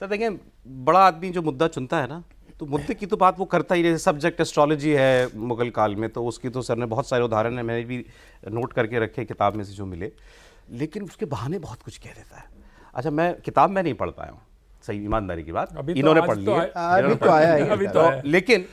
Sir देखें, बड़ा आदमी जो मुद्दा चुनता है ना, तो मुद्दे की तो बात वो करता ही, जैसे सब्जेक्ट एस्ट्रोलॉजी है मुगल काल में, तो उसकी तो सर ने बहुत सारे उदाहरण है, मैंने भी नोट करके रखे किताब में से जो मिले, लेकिन उसके बहाने बहुत कुछ कह देता है। अच्छा, मैं किताब में नहीं पढ़ पाया हूँ, सही ईमानदारी की बात, इन्होंने पढ़ ली है, अभी तो आया है, अभी तो आया है। लेकिन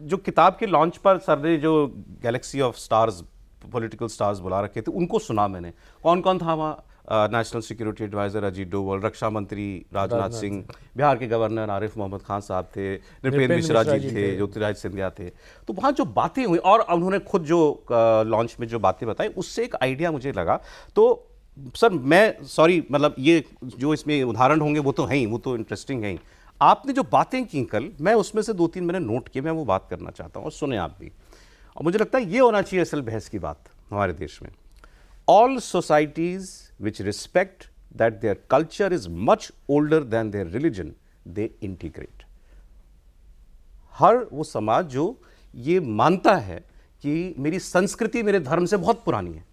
जो किताब के लॉन्च पर सर ने जो Galaxy of stars, political stars बुला रखे थे, उनको सुना मैंने। कौन कौन था वहाँ? National security adviser Ajit Doval, रक्षा मंत्री राजनाथ सिंह, बिहार के गवर्नर आरिफ मोहम्मद खान साहब थे, नृपेंद्र मिश्रा जी थे, ज्योतिराज सिंधिया थे। तो वहाँ जो बातें हुई और उन्होंने खुद जो लॉन्च में जो बातें बताई, उससे एक आइडिया मुझे लगा। तो सर मैं सॉरी, मतलब ये जो इसमें उदाहरण होंगे वो तो हैं ही, वो तो इंटरेस्टिंग हैं ही। आपने जो बातें की कल, मैं उसमें से 2-3 मैंने नोट किए, मैं वो बात करना चाहता हूँ और सुने आप भी। और मुझे लगता है ये होना चाहिए असल बहस की बात हमारे देश में। All societies which respect that their culture is much older than their religion, they integrate. हर वो समाज जो ये मानता है कि मेरी संस्कृति मेरे धर्म से बहुत पुरानी है,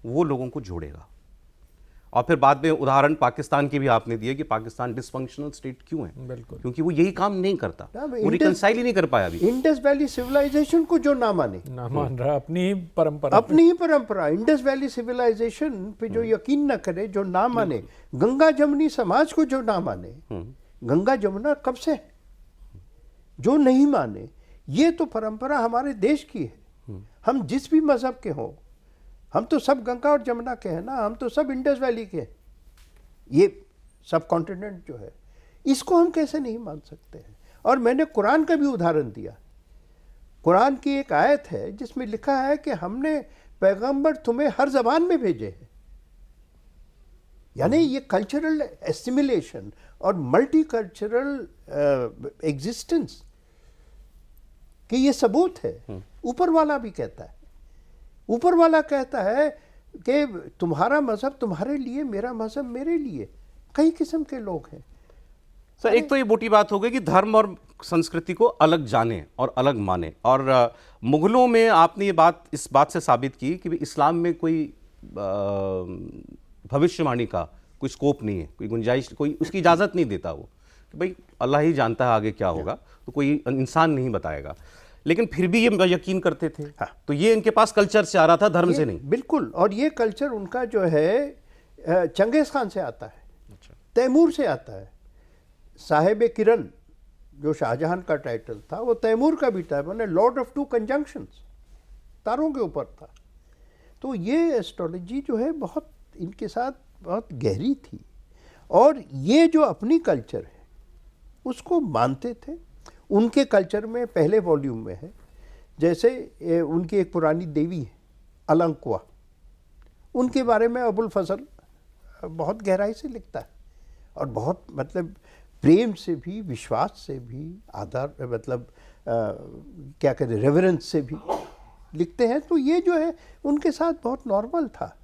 वो लोगों को जोड़ेगा। और फिर बाद में उदाहरण पाकिस्तान के भी आपने दिए कि पाकिस्तान डिसफंक्शनल स्टेट क्यों है, बिल्कुल, क्योंकि वो यही काम नहीं करता, वो रिकंसाइल ही नहीं कर पाया अभी। इंडस वैली सिविलाइजेशन को जो ना माने, ना मान रहा, अपनी ही परंपरा, अपनी ही परंपरा, इंडस वैली सिविलाइजेशन पे जो यकीन ना करे, जो ना माने, गंगा जमुनी समाज को जो ना माने, गंगा जमुना कब से, जो नहीं माने, ये तो परंपरा हमारे देश की है। हम जिस भी मजहब के हों, हम तो सब गंगा और जमुना के हैं ना, हम तो सब इंडस वैली के हैं। ये सब कॉन्टिनेंट जो है, इसको हम कैसे नहीं मान सकते हैं? और मैंने कुरान का भी उदाहरण दिया। कुरान की एक आयत है जिसमें लिखा है कि हमने पैगंबर तुम्हें हर जबान में भेजे हैं। यानी ये कल्चरल एसिमिलेशन और मल्टी कल्चरल एग्जिस्टेंस कि ये सबूत है। ऊपर वाला भी कहता है, ऊपर वाला कहता है कि तुम्हारा मजहब तुम्हारे लिए, मेरा मजहब मेरे लिए। कई किस्म के लोग हैं सर। एक तो ये मोटी बात हो गई कि धर्म और संस्कृति को अलग जाने और अलग माने, और मुगलों में आपने ये बात इस बात से साबित की कि इस्लाम में कोई भविष्यवाणी का कोई स्कोप नहीं है, कोई गुंजाइश, कोई उसकी इजाज़त नहीं देता वो, कि भाई अल्लाह ही जानता है आगे क्या होगा, तो कोई इंसान नहीं बताएगा। लेकिन फिर भी ये यकीन करते थे। हाँ। तो ये इनके पास कल्चर से आ रहा था, धर्म से नहीं। बिल्कुल। और ये कल्चर उनका जो है चंगेज खान से आता है, तैमूर से आता है। साहेब किरण जो शाहजहां का टाइटल था, वो तैमूर का भी था, मैंने लॉर्ड ऑफ टू कंजंक्शंस, तारों के ऊपर था। तो ये एस्ट्रोलॉजी जो है बहुत इनके साथ बहुत गहरी थी। और ये जो अपनी कल्चर है उसको मानते थे। उनके कल्चर में पहले वॉल्यूम में है, जैसे उनकी एक पुरानी देवी है अलंकुआ, उनके बारे में अबुल फजल बहुत गहराई से लिखता है, और बहुत मतलब प्रेम से भी, विश्वास से भी, आधार मतलब क्या कहते हैं, रेवरेंस से भी लिखते हैं। तो ये जो है उनके साथ बहुत नॉर्मल था,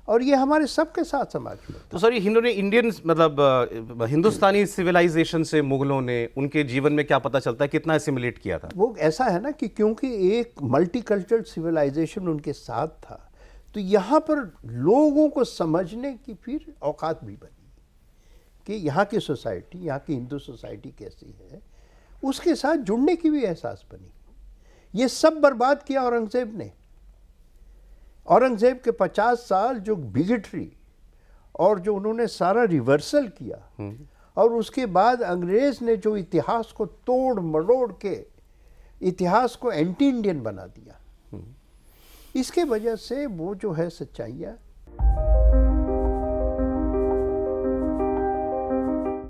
और ये हमारे सबके साथ समाज में। तो सर, इन्होंने इंडियन मतलब हिंदुस्तानी सिविलाइजेशन से मुगलों ने उनके जीवन में क्या पता चलता है, कितना एसिमिलेट किया था? वो ऐसा है ना कि क्योंकि एक मल्टीकल्चरल सिविलाइजेशन उनके साथ था, तो यहाँ पर लोगों को समझने की फिर औकात भी बनी कि यहाँ की सोसाइटी, यहाँ की हिंदू सोसाइटी कैसी है, उसके साथ जुड़ने की भी एहसास बनी। ये सब बर्बाद किया औरंगजेब ने। औरंगजेब के 50 साल जो बिगेटरी और जो उन्होंने सारा रिवर्सल किया, और उसके बाद अंग्रेज ने जो इतिहास को तोड़ मरोड़ के इतिहास को एंटी इंडियन बना दिया, इसके वजह से वो जो है सच्चाइयाँ